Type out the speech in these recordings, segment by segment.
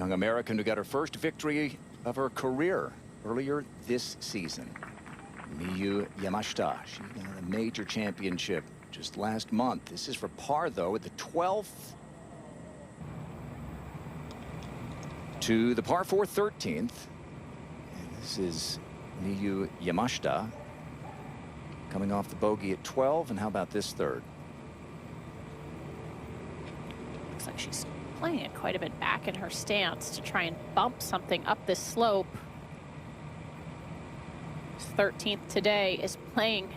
young American who got her first victory of her career earlier this season. Miyu Yamashita. She got a major championship just last month. This is for par, though, at the 12th to the par 4 13th. And this is Miyu Yamashita coming off the bogey at 12. And how about this third? Looks like she's playing it quite a bit back in her stance to try and bump something up this slope. 13th today is playing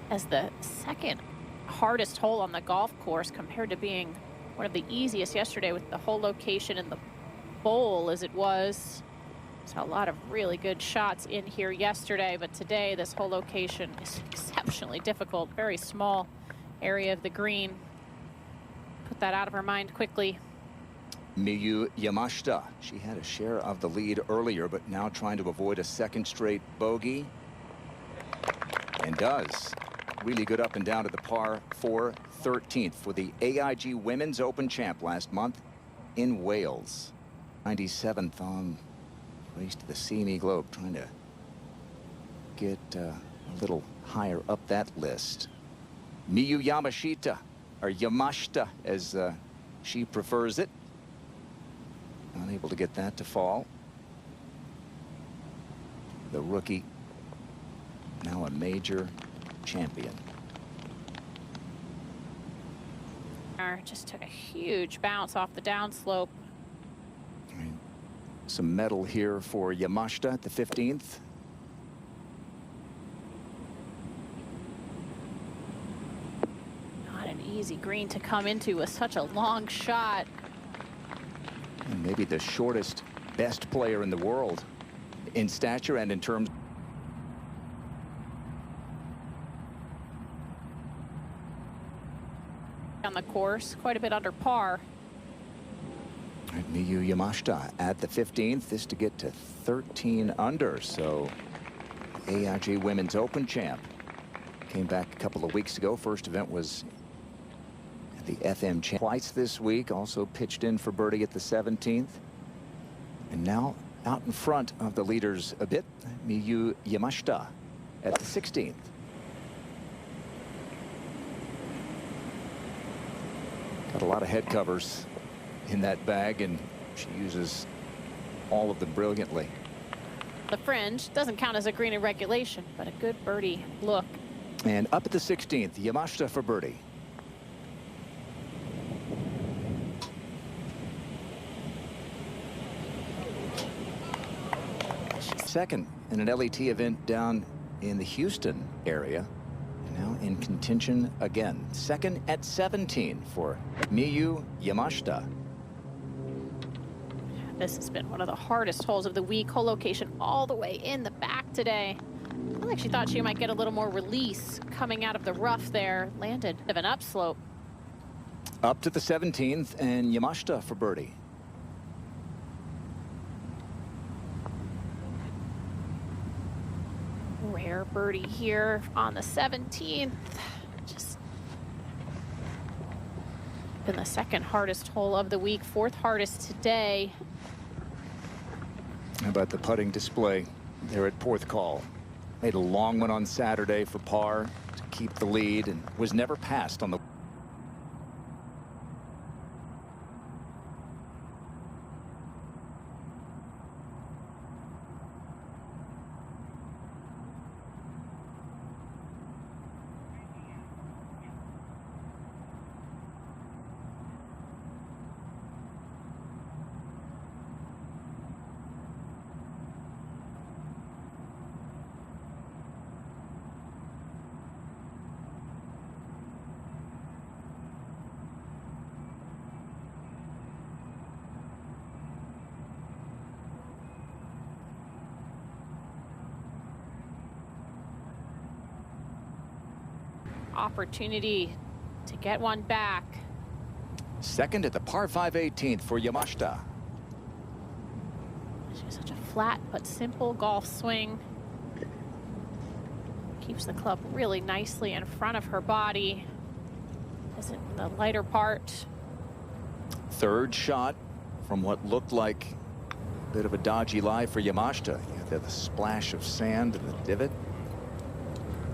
as the second hardest hole on the golf course compared to being one of the easiest yesterday with the hole location in the bowl as it was. So a lot of really good shots in here yesterday, but today this whole location is exceptionally difficult. Very small area of the green. Put that out of her mind quickly. Miyu Yamashita. She had a share of the lead earlier, but now trying to avoid a second straight bogey. And does. Really good up and down to the par 4 13th for the AIG Women's Open champ last month in Wales. 97th on race to the CME Globe, trying to get a little higher up that list. Miyu Yamashita, or Yamashita as she prefers it. Unable to get that to fall. The rookie, now a major champion. Just took a huge bounce off the downslope. Some medal here for Yamashita at the 15th. Not an easy green to come into with such a long shot. And maybe the shortest, best player in the world in stature and in terms. On the course, quite a bit under par. Miyu Yamashita at the 15th. This to get to 13 under. So AIG Women's Open champ came back a couple of weeks ago. First event was at the FM champ twice this week. Also pitched in for birdie at the 17th. And now out in front of the leaders a bit. Miyu Yamashita at the 16th. Got a lot of head covers in that bag, and she uses all of them brilliantly. The fringe doesn't count as a green in regulation, but a good birdie look. And up at the 16th, Yamashita for birdie. Second in an LET event down in the Houston area. Now in contention again. Second at 17 for Miyu Yamashita. This has been one of the hardest holes of the week. Hole location all the way in the back today. I feel like she thought she might get a little more release coming out of the rough there. Landed of an upslope. Up to the 17th and Yamashita for birdie. Rare birdie here on the 17th. Just been the second hardest hole of the week. Fourth hardest today. How about the putting display there at Porthcawl? Made a long one on Saturday for par to keep the lead and was never passed on the. Opportunity to get one back. Second at the par 5 18th for Yamashita. She's such a flat but simple golf swing. Keeps the club really nicely in front of her body. Is it the lighter part? Third shot from what looked like a bit of a dodgy lie for Yamashita. You had the splash of sand and the divot.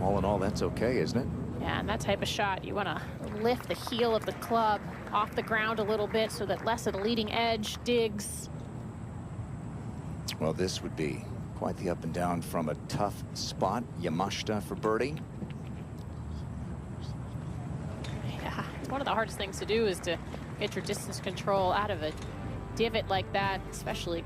All in all, that's okay, isn't it? Yeah, and that type of shot, you want to lift the heel of the club off the ground a little bit so that less of the leading edge digs. Well, this would be quite the up and down from a tough spot. Yamashita for birdie. Yeah, one of the hardest things to do is to get your distance control out of a divot like that, especially